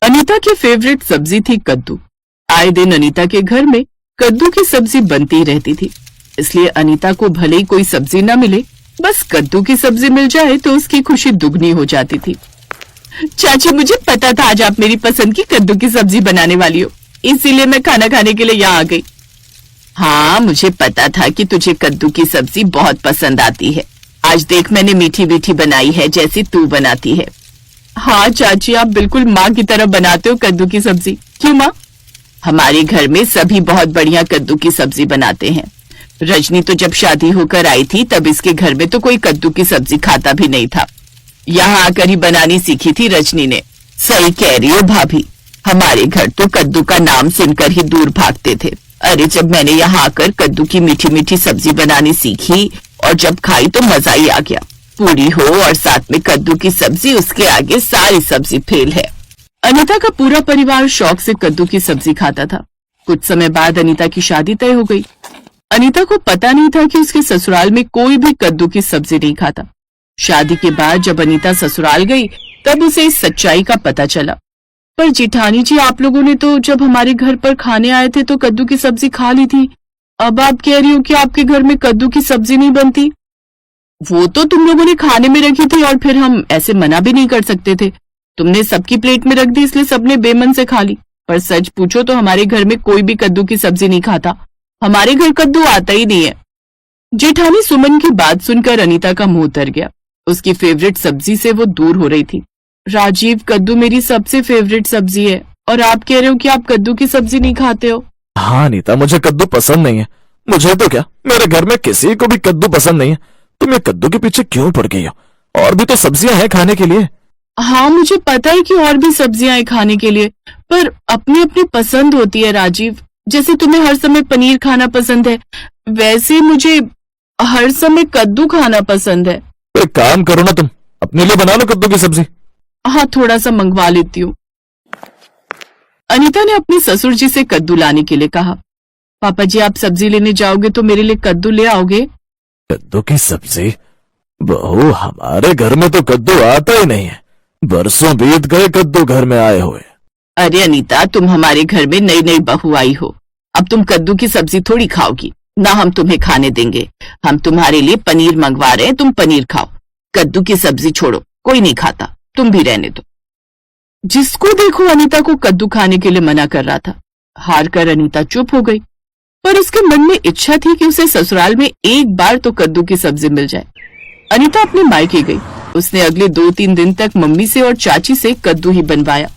अनीता की फेवरेट सब्जी थी कद्दू। आए दिन अनीता के घर में कद्दू की सब्जी बनती रहती थी, इसलिए अनीता को भले ही कोई सब्जी न मिले, बस कद्दू की सब्जी मिल जाए तो उसकी खुशी दुगनी हो जाती थी। चाची, मुझे पता था आज आप मेरी पसंद की कद्दू की सब्जी बनाने वाली हो, इसीलिए मैं खाना खाने के लिए यहाँ आ गई। हाँ, मुझे पता था कि तुझे कद्दू की सब्जी बहुत पसंद आती है। आज देख, मैंने मीठी मीठी बनाई है जैसी तू बनाती है। हाँ चाची, आप बिल्कुल माँ की तरह बनाते हो कद्दू की सब्जी। क्यों माँ? हमारे घर में सभी बहुत बढ़िया कद्दू की सब्जी बनाते हैं। रजनी तो जब शादी होकर आई थी तब इसके घर में तो कोई कद्दू की सब्जी खाता भी नहीं था। यहाँ आकर ही बनानी सीखी थी रजनी ने। सही कह रही हो भाभी, हमारे घर तो कद्दू का नाम सुनकर ही दूर भागते थे। अरे जब मैंने यहाँ आकर कद्दू की मीठी मीठी सब्जी बनानी सीखी और जब खाई तो मजा ही आ गया। पूरी हो और साथ में कद्दू की सब्जी, उसके आगे सारी सब्जी फेल है। अनीता का पूरा परिवार शौक से कद्दू की सब्जी खाता था। कुछ समय बाद अनीता की शादी तय हो गई। अनीता को पता नहीं था कि उसके ससुराल में कोई भी कद्दू की सब्जी नहीं खाता। शादी के बाद जब अनीता ससुराल गई तब उसे इस सच्चाई का पता चला। पर जिठानी जी, आप लोगों ने तो जब हमारे घर पर खाने आए थे तो कद्दू की सब्जी खा ली थी। अब आप कह रही हो कि आपके घर में कद्दू की सब्जी नहीं बनती। वो तो तुम लोगों ने खाने में रखी थी और फिर हम ऐसे मना भी नहीं कर सकते थे। तुमने सबकी प्लेट में रख दी इसलिए सबने बेमन से खा ली। पर सच पूछो तो हमारे घर में कोई भी कद्दू की सब्जी नहीं खाता। हमारे घर कद्दू आता ही नहीं है। जेठानी सुमन की बात सुनकर अनीता का मुंह उतर गया। उसकी फेवरेट सब्जी से वो दूर हो रही थी। राजीव, कद्दू मेरी सबसे फेवरेट सब्जी है और आप कह रहे हो कि आप कद्दू की सब्जी नहीं खाते हो। हाँ अनीता, मुझे कद्दू पसंद नहीं है। मुझे तो क्या, मेरे घर में किसी को भी कद्दू पसंद नहीं है। तुम ये कद्दू के पीछे क्यों पड़ गई हो? और भी तो सब्जियां हैं खाने के लिए। हाँ, मुझे पता है कि और भी सब्जियां हैं खाने के लिए, पर अपनी अपनी पसंद होती है राजीव। जैसे तुम्हें हर समय पनीर खाना पसंद है, वैसे मुझे हर समय कद्दू खाना पसंद है। तो एक काम करो ना, तुम अपने लिए बना लो कद्दू की सब्जी। हाँ, थोड़ा सा मंगवा लेती हूँ। अनीता ने अपने ससुर जी से कद्दू लाने के लिए कहा। पापा जी, आप सब्जी लेने जाओगे तो मेरे लिए कद्दू ले आओगे? कद्दू की सब्जी? बहू, हमारे घर में तो कद्दू आता ही नहीं है। बरसों बीत गए कद्दू घर में आए हुए। अरे अनीता, तुम हमारे घर में नई नई बहू आई हो। अब तुम कद्दू की सब्जी थोड़ी खाओगी ना, हम तुम्हें खाने देंगे। हम तुम्हारे लिए पनीर मंगवा रहे हैं, तुम पनीर खाओ। कद्दू की सब्जी छोड़ो, कोई नहीं खाता, तुम भी रहने दो। जिसको देखो अनीता को कद्दू खाने के लिए मना कर रहा था। हार कर अनीता चुप हो गई, पर उसके मन में इच्छा थी कि उसे ससुराल में एक बार तो कद्दू की सब्जी मिल जाए। अनीता अपने मायके गई। उसने अगले 2-3 दिन तक मम्मी से और चाची से कद्दू ही बनवाया।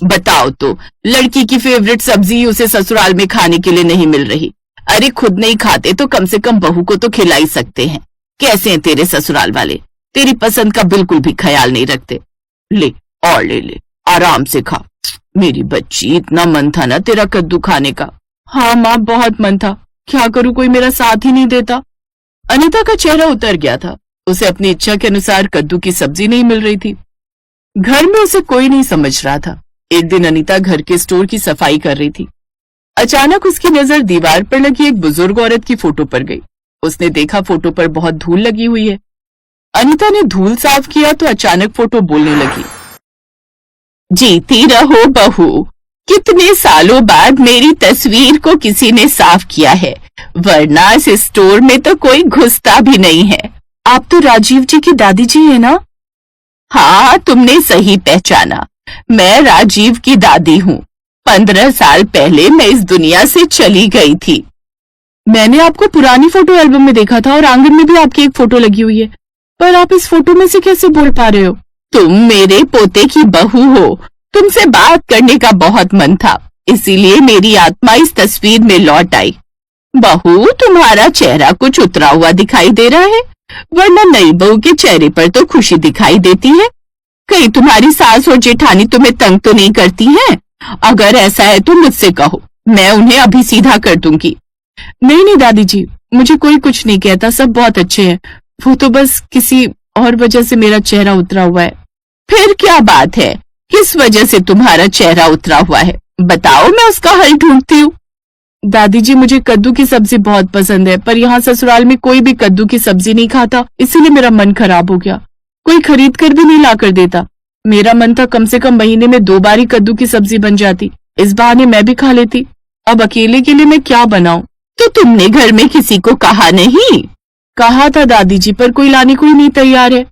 बताओ तो, लड़की की फेवरेट सब्जी उसे ससुराल में खाने के लिए नहीं मिल रही। अरे खुद नहीं खाते तो कम से कम बहू को तो खिला ही सकते हैं। कैसे हैं तेरे ससुराल वाले? तेरी पसंद का बिल्कुल भी ख्याल नहीं रखते। ले और ले, आराम से खा। मेरी बच्ची, इतना मन था ना तेरा कद्दू खाने का। हाँ माँ, बहुत मन था, क्या करूँ, कोई मेरा साथ ही नहीं देता। अनीता का चेहरा उतर गया था। उसे अपनी इच्छा के अनुसार कद्दू की सब्जी नहीं मिल रही थी। घर में उसे कोई नहीं समझ रहा था। एक दिन अनीता घर के स्टोर की सफाई कर रही थी। अचानक उसकी नजर दीवार पर लगी एक बुजुर्ग औरत की फोटो पर गई। उसने देखा फोटो पर बहुत धूल लगी हुई है। अनीता ने धूल साफ किया तो अचानक फोटो बोलने लगी। जीती रहो बहू, कितने सालों बाद मेरी तस्वीर को किसी ने साफ किया है, वरना इस स्टोर में तो कोई घुसता भी नहीं है। आप तो राजीव जी की दादी जी है ना? हाँ, तुमने सही पहचाना, मैं राजीव की दादी हूँ। 15 साल पहले मैं इस दुनिया से चली गई थी। मैंने आपको पुरानी फोटो एल्बम में देखा था और आंगन में भी आपकी एक फोटो लगी हुई है, पर आप इस फोटो में से कैसे बोल पा रहे हो? तुम मेरे पोते की बहू हो, तुमसे बात करने का बहुत मन था, इसीलिए मेरी आत्मा इस तस्वीर में लौट आई। बहू, तुम्हारा चेहरा कुछ उतरा हुआ दिखाई दे रहा है, वरना नई बहू के चेहरे पर तो खुशी दिखाई देती है। कहीं तुम्हारी सास और जेठानी तुम्हें तंग तो नहीं करती हैं? अगर ऐसा है तो मुझसे कहो, मैं उन्हें अभी सीधा कर दूंगी। नहीं दादी जी, मुझे कोई कुछ नहीं कहता, सब बहुत अच्छे हैं। वो तो बस किसी और वजह से मेरा चेहरा उतरा हुआ है। फिर क्या बात है, किस वजह से तुम्हारा चेहरा उतरा हुआ है? बताओ, मैं उसका हल ढूंढती हूँ। दादी जी, मुझे कद्दू की सब्जी बहुत पसंद है, पर यहाँ ससुराल में कोई भी कद्दू की सब्जी नहीं खाता, इसीलिए मेरा मन खराब हो गया। कोई खरीद कर भी नहीं ला कर देता। मेरा मन था कम से कम महीने में 2 बार ही कद्दू की सब्जी बन जाती, इस बहाने मैं भी खा लेती। अब अकेले के लिए मैं क्या बनाऊं? तो तुमने घर में किसी को कहा नहीं? कहा था दादी जी, पर कोई लाने को ही नहीं तैयार है।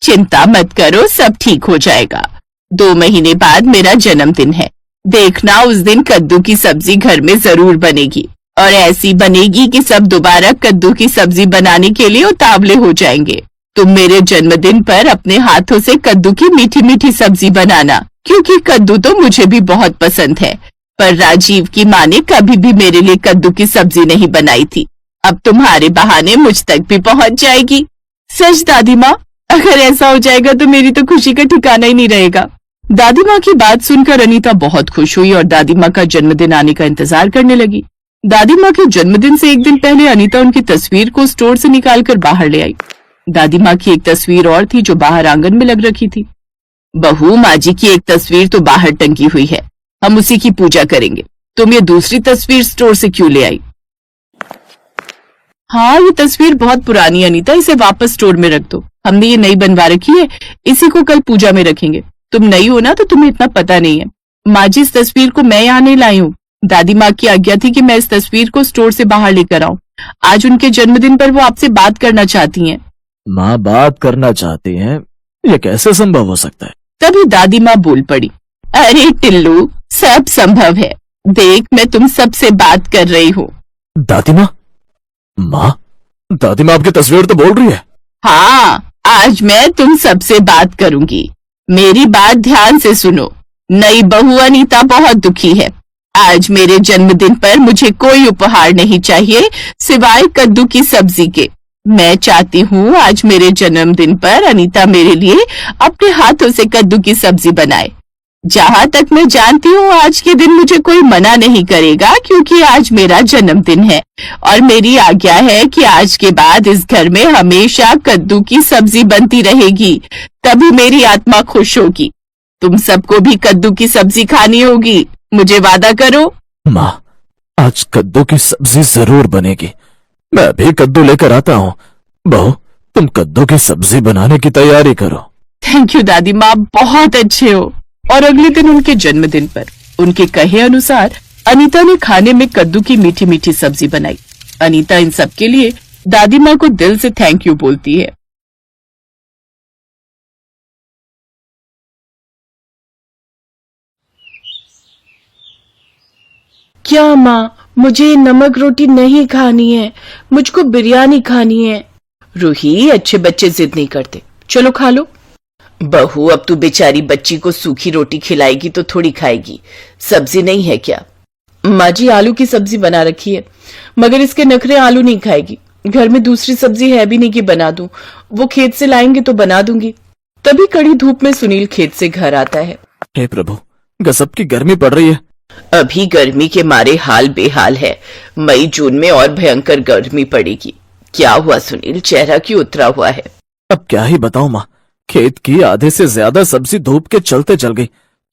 चिंता मत करो, सब ठीक हो जाएगा। 2 महीने बाद मेरा जन्मदिन है, देखना उस दिन कद्दू की सब्जी घर में जरूर बनेगी, और ऐसी बनेगी कि सब दोबारा कद्दू की सब्जी बनाने के लिए उतावले हो जाएंगे। तुम मेरे जन्मदिन पर अपने हाथों से कद्दू की मीठी मीठी सब्जी बनाना, क्योंकि कद्दू तो मुझे भी बहुत पसंद है, पर राजीव की माँ ने कभी भी मेरे लिए कद्दू की सब्जी नहीं बनाई थी। अब तुम्हारे बहाने मुझ तक भी पहुंच जाएगी। सच दादी माँ, अगर ऐसा हो जाएगा तो मेरी तो खुशी का ठिकाना ही नहीं रहेगा। दादी माँ की बात सुनकर अनीता बहुत खुश हुई और दादी माँ का जन्मदिन आने का इंतजार करने लगी। दादी माँ के जन्मदिन से एक दिन पहले अनीता उनकी तस्वीर को स्टोर से निकालकर बाहर ले आई। दादी माँ की एक तस्वीर और थी जो बाहर आंगन में लग रखी थी। बहू, माँ जी की एक तस्वीर तो बाहर टंगी हुई है, हम उसी की पूजा करेंगे। तुम ये दूसरी तस्वीर स्टोर से क्यों ले आई? हाँ, ये तस्वीर बहुत पुरानी है अनीता, इसे वापस स्टोर में रख दो। हमने ये नई बनवा रखी है, इसी को कल पूजा में रखेंगे। तुम नई हो ना, तो तुम्हें इतना पता नहीं है। माँ जी, इस तस्वीर को मैं यहाँ नहीं लाई हूँ। दादी माँ की आज्ञा थी कि मैं इस तस्वीर को स्टोर से बाहर लेकर आऊं। आज उनके जन्मदिन पर वो आपसे बात करना चाहती हैं। माँ बात करना चाहती हैं? ये कैसे संभव हो सकता है? तभी दादी माँ बोल पड़ी, अरे टिल्लू, सब संभव है। देख, मैं तुम सबसे बात कर रही हूँ। दादी माँ? माँ, दादी माँ आपकी तस्वीर तो बोल रही है। हाँ, आज मैं तुम सबसे बात करूंगी। मेरी बात ध्यान से सुनो। नई बहू अनीता बहुत दुखी है। आज मेरे जन्मदिन पर मुझे कोई उपहार नहीं चाहिए सिवाय कद्दू की सब्जी के। मैं चाहती हूँ आज मेरे जन्मदिन पर अनीता मेरे लिए अपने हाथों से कद्दू की सब्जी बनाए। जहाँ तक मैं जानती हूँ, आज के दिन मुझे कोई मना नहीं करेगा, क्योंकि आज मेरा जन्मदिन है और मेरी आज्ञा है कि आज के बाद इस घर में हमेशा कद्दू की सब्जी बनती रहेगी, तभी मेरी आत्मा खुश होगी। तुम सबको भी कद्दू की सब्जी खानी होगी, मुझे वादा करो। माँ, आज कद्दू की सब्जी जरूर बनेगी। मैं भी कद्दू लेकर आता हूँ। बहू, तुम कद्दू की सब्जी बनाने की तैयारी करो। थैंक यू दादी माँ, बहुत अच्छे हो। और अगले दिन उनके जन्मदिन पर उनके कहे अनुसार अनीता ने खाने में कद्दू की मीठी मीठी सब्जी बनाई। अनीता इन सब के लिए दादी माँ को दिल से थैंक यू बोलती है। क्या माँ, मुझे नमक रोटी नहीं खानी है, मुझको बिरयानी खानी है। रूही, अच्छे बच्चे जिद नहीं करते, चलो खा लो। बहू, अब तू बेचारी बच्ची को सूखी रोटी खिलाएगी तो थोड़ी खाएगी, सब्जी नहीं है क्या? माँ जी, आलू की सब्जी बना रखी है, मगर इसके नखरे आलू नहीं खाएगी। घर में दूसरी सब्जी है भी नहीं कि बना दूं, वो खेत से लाएंगे तो बना दूंगी। तभी कड़ी धूप में सुनील खेत से घर आता है। हे प्रभु, गजब की गर्मी पड़ रही है। अभी गर्मी के मारे हाल बेहाल है, मई जून में और भयंकर गर्मी पड़ेगी। क्या हुआ सुनील, चेहरा क्यों उतरा हुआ है? अब क्या ही बताऊं माँ, खेत की आधे से ज्यादा सब्जी धूप के चलते जल गई।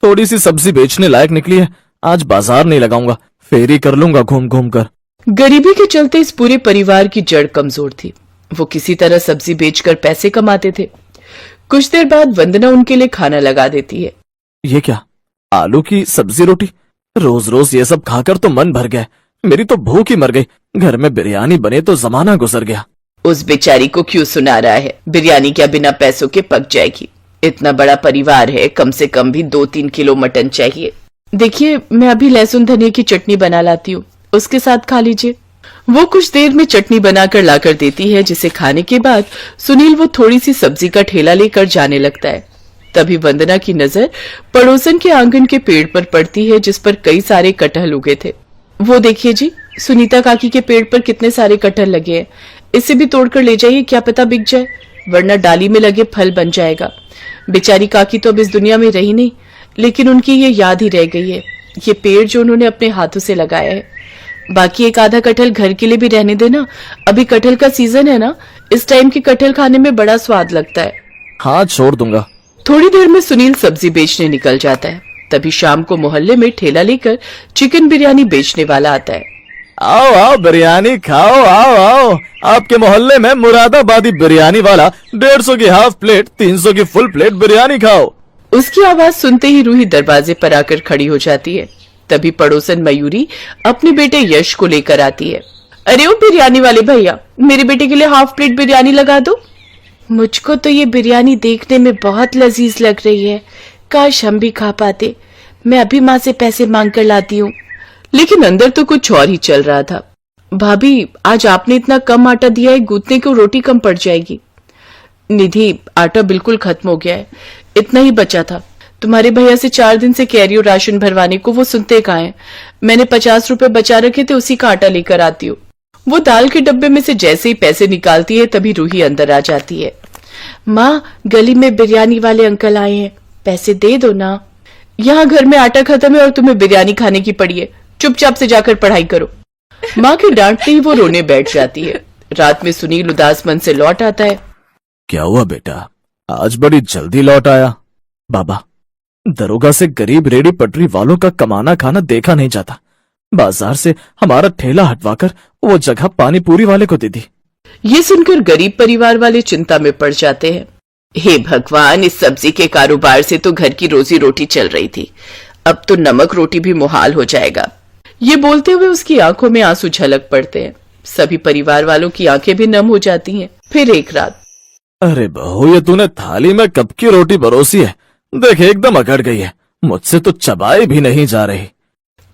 थोड़ी सी सब्जी बेचने लायक निकली है, आज बाजार नहीं लगाऊंगा, फेरी कर लूंगा घूम घूम कर। गरीबी के चलते इस पूरे परिवार की जड़ कमजोर थी। वो किसी तरह सब्जी बेचकर पैसे कमाते थे। कुछ देर बाद वंदना उनके लिए खाना लगा देती है। ये क्या, आलू की सब्जी रोटी? रोज रोज ये सब खाकर तो मन भर गया, मेरी तो भूख ही मर गई। घर में बिरयानी बने तो जमाना गुजर गया। उस बेचारी को क्यों सुना रहा है? बिरयानी क्या बिना पैसों के पक जाएगी? इतना बड़ा परिवार है, कम से कम भी 2-3 किलो मटन चाहिए। देखिए, मैं अभी लहसुन धनिया की चटनी बना लाती हूँ, उसके साथ खा लीजिए। वो कुछ देर में चटनी बनाकर लाकर देती है, जिसे खाने के बाद सुनील वो थोड़ी सी सब्जी का ठेला लेकर जाने लगता है। तभी वंदना की नजर पड़ोसन के आंगन के पेड़ पर पड़ती है, जिस पर कई सारे कटहल उगे थे। वो देखिए जी, सुनीता काकी के पेड़ पर कितने सारे कटहल लगे हैं, इसे भी तोड़कर ले जाइए, क्या पता बिक जाए, वरना डाली में लगे फल बन जाएगा। बेचारी काकी तो अब इस दुनिया में रही नहीं, लेकिन उनकी ये याद ही रह गई है, ये पेड़ जो उन्होंने अपने हाथों से लगाया है। बाकी एक आधा कटहल घर के लिए भी रहने देना, अभी कटहल का सीजन है ना, इस टाइम की कटहल खाने में बड़ा स्वाद लगता है। हाँ, छोड़ दूंगा। थोड़ी देर में सुनील सब्जी बेचने निकल जाता है। तभी शाम को मोहल्ले में ठेला लेकर चिकन बिरयानी बेचने वाला आता है। आओ आओ, बिरयानी खाओ, आओ आओ। आपके मोहल्ले में मुरादाबादी बिरयानी वाला 150 की हाफ प्लेट, 300 की फुल प्लेट बिरयानी खाओ। उसकी आवाज सुनते ही रूही दरवाजे पर आकर खड़ी हो जाती है। तभी पड़ोसन मयूरी अपने बेटे यश को लेकर आती है। अरे ओ बिरयानी वाले भैया, मेरे बेटे के लिए हाफ प्लेट बिरयानी लगा दो। मुझको तो ये बिरयानी देखने में बहुत लजीज लग रही है, काश हम भी खा पाते। मैं अभी माँ से पैसे मांग कर लाती हूँ। लेकिन अंदर तो कुछ और ही चल रहा था। भाभी, आज आपने इतना कम आटा दिया है, गूंथने को रोटी कम पड़ जाएगी। निधि, आटा बिल्कुल खत्म हो गया है, इतना ही बचा था। तुम्हारे भैया से 4 दिन से कह रही हूँ राशन भरवाने को, वो सुनते कहाँ हैं। मैंने 50 रुपए बचा रखे थे, उसी का आटा लेकर आती हूँ। वो दाल के डब्बे में से जैसे ही पैसे निकालती है तभी रूही अंदर आ जाती है। माँ, गली में बिरयानी वाले अंकल आए हैं, पैसे दे दो ना। यहाँ घर में आटा खत्म है और तुम्हें बिरयानी खाने की पड़ी है, चुपचाप से जाकर पढ़ाई करो। माँ के डांटते ही वो रोने बैठ जाती है। रात में सुनील उदास मन से लौट आता है। क्या हुआ बेटा, आज बड़ी जल्दी लौट आया? बाबा, दरोगा से गरीब रेडी पटरी वालों का कमाना खाना देखा नहीं जाता। बाजार से हमारा ठेला हटवाकर वो जगह पानी पूरी वाले को दे दी। ये सुनकर गरीब परिवार वाले चिंता में पड़ जाते हैं। हे भगवान, इस सब्जी के कारोबार से तो घर की रोजी रोटी चल रही थी, अब तो नमक रोटी भी मुहाल हो जाएगा। ये बोलते हुए उसकी आंखों में आंसू झलक पड़ते हैं। सभी परिवार वालों की आंखें भी नम हो जाती हैं। फिर एक रात, अरे बहू, ये तूने थाली में कब की रोटी परोसी है? देख, एकदम अकड़ गई है, मुझसे तो चबाई भी नहीं जा रही।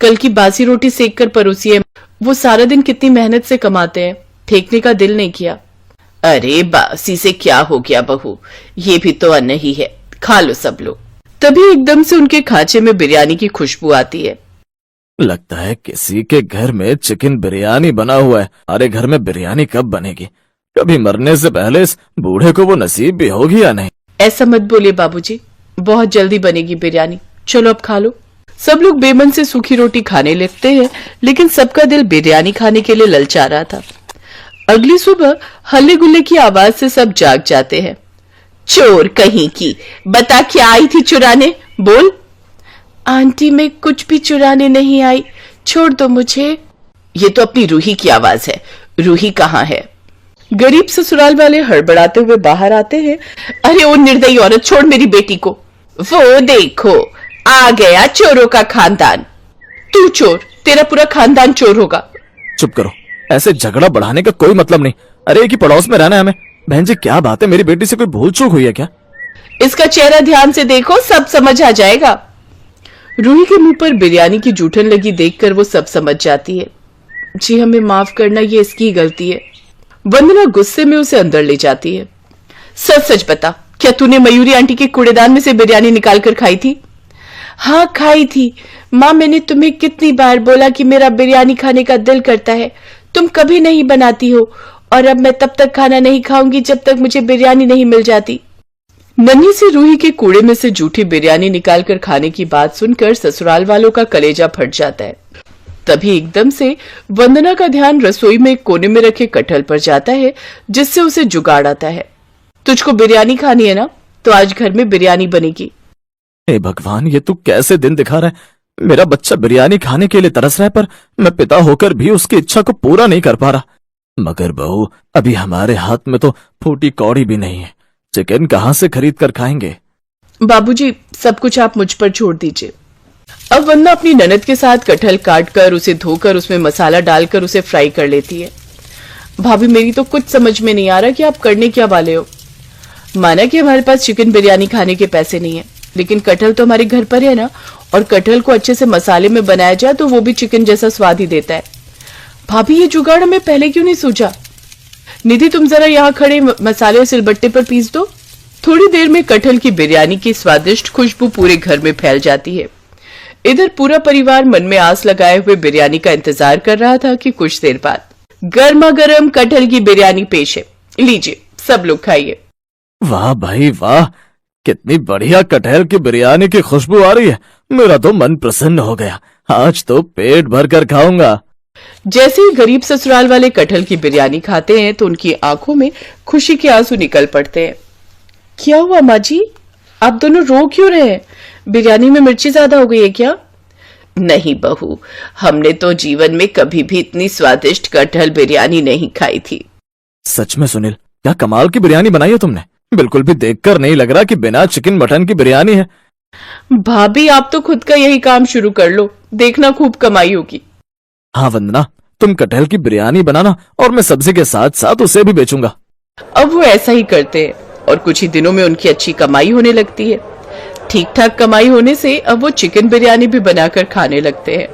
कल की बासी रोटी सेक कर परोसी है। वो सारा दिन कितनी मेहनत से कमाते हैं, फेंकने का दिल नहीं किया। अरे बासी से क्या हो गया बहू, ये भी तो अन्न ही है, खा लो सब लोग। तभी एकदम से उनके खांचे में बिरयानी की खुशबू आती है। लगता है किसी के घर में चिकन बिरयानी बना हुआ है। अरे घर में बिरयानी कब बनेगी? कभी मरने से पहले इस बूढ़े को वो नसीब भी होगी या नहीं? ऐसा मत बोलिए बाबूजी, बहुत जल्दी बनेगी बिरयानी, चलो अब खा लो। सब लोग बेमन से सूखी रोटी खाने लगते हैं, लेकिन सबका दिल बिरयानी खाने के लिए ललचा रहा था। अगली सुबह हल्ले गुल्ले की आवाज से सब जाग जाते हैं। चोर कहीं की, बता क्या आई थी चुराने, बोल। आंटी, मैं कुछ भी चुराने नहीं आई, छोड़ दो मुझे। ये तो अपनी रूही की आवाज है, रूही कहाँ है? गरीब ससुराल वाले हड़बड़ाते हुए बाहर आते हैं। अरे ओ निर्दयी औरत, छोड़ मेरी बेटी को। वो देखो, आ गया चोरों का खानदान। तू चोर, तेरा पूरा खानदान चोर होगा। चुप करो, ऐसे झगड़ा बढ़ाने का कोई मतलब नहीं। अरे एक ही पड़ोस में रहना है हमें। बहन जी, क्या बात है, मेरी बेटी से कोई भूल चूक हुई है क्या? इसका चेहरा ध्यान से देखो, सब समझ आ जाएगा। रूही के मुंह पर बिरयानी की जूठन लगी देखकर वो सब समझ जाती है। जी हमें माफ करना, ये इसकी गलती है। वंदना गुस्से में उसे अंदर ले जाती है। सच सच बता, क्या तूने मयूरी आंटी के कूड़ेदान में से बिरयानी निकाल कर खाई थी? हाँ खाई थी माँ, मैंने तुम्हें कितनी बार बोला कि मेरा बिरयानी खाने का दिल करता है, तुम कभी नहीं बनाती हो, और अब मैं तब तक खाना नहीं खाऊंगी जब तक मुझे बिरयानी नहीं मिल जाती। नन्ही सी रूही के कूड़े में से जूठी बिरयानी निकालकर खाने की बात सुनकर ससुराल वालों का कलेजा फट जाता है। तभी एकदम से वंदना का ध्यान रसोई में एक कोने में रखे कटहल पर जाता है, जिससे उसे जुगाड़ आता है। तुझको बिरयानी खानी है ना, तो आज घर में बिरयानी बनेगी। हे भगवान, ये तू कैसे दिन दिखा रहा है। मेरा बच्चा बिरयानी खाने के लिए तरस रहा है, पर मैं पिता होकर भी उसकी इच्छा को पूरा नहीं कर पा रहा। मगर बहू, अभी हमारे हाथ में तो फूटी कौड़ी भी नहीं है, चिकन कहाँ से खरीद कर खाएंगे? बाबूजी, सब कुछ आप मुझ पर छोड़ दीजिए। अब वंदना अपनी ननद के साथ कटहल काट कर उसे धोकर उसमें मसाला डालकर उसे फ्राई कर लेती है। भाभी, मेरी तो कुछ समझ में नहीं आ रहा कि आप करने क्या वाले हो। माना कि हमारे पास चिकन बिरयानी खाने के पैसे नहीं है, लेकिन कटहल तो हमारे घर पर है ना, और कटहल को अच्छे से मसाले में बनाया जाए तो वो भी चिकन जैसा स्वाद ही देता है। भाभी, ये जुगाड़ हमें पहले क्यों नहीं सूझा? निधि, तुम जरा यहाँ खड़े मसाले सिलबट्टे पर पीस दो। थोड़ी देर में कटहल की बिरयानी की स्वादिष्ट खुशबू पूरे घर में फैल जाती है। इधर पूरा परिवार मन में आस लगाए हुए बिरयानी का इंतजार कर रहा था कि कुछ देर बाद गर्मा गर्म कटहल की बिरयानी पेश है। लीजिए, सब लोग खाइए। वाह भाई वाह, कितनी बढ़िया कटहल की बिरयानी की खुशबू आ रही है। मेरा तो मन प्रसन्न हो गया, आज तो पेट भर कर खाऊंगा। जैसे ही गरीब ससुराल वाले कटहल की बिरयानी खाते हैं तो उनकी आंखों में खुशी के आंसू निकल पड़ते हैं। क्या हुआ माँ जी, आप दोनों रो क्यों रहे हैं? बिरयानी में मिर्ची ज्यादा हो गई है क्या? नहीं बहू, हमने तो जीवन में कभी भी इतनी स्वादिष्ट कटहल बिरयानी नहीं खाई थी। सच में सुनील, क्या कमाल की बिरयानी बनाई है तुमने। बिल्कुल भी देखकर नहीं लग रहा कि बिना चिकन मटन की बिरयानी है। भाभी आप तो खुद का यही काम शुरू कर लो, देखना खूब कमाई होगी। हाँ वंदना, तुम कटहल की बिरयानी बनाना और मैं सब्जी के साथ साथ उसे भी बेचूंगा। अब वो ऐसा ही करते हैं और कुछ ही दिनों में उनकी अच्छी कमाई होने लगती है। ठीक ठाक कमाई होने से अब वो चिकन बिरयानी भी बनाकर खाने लगते हैं।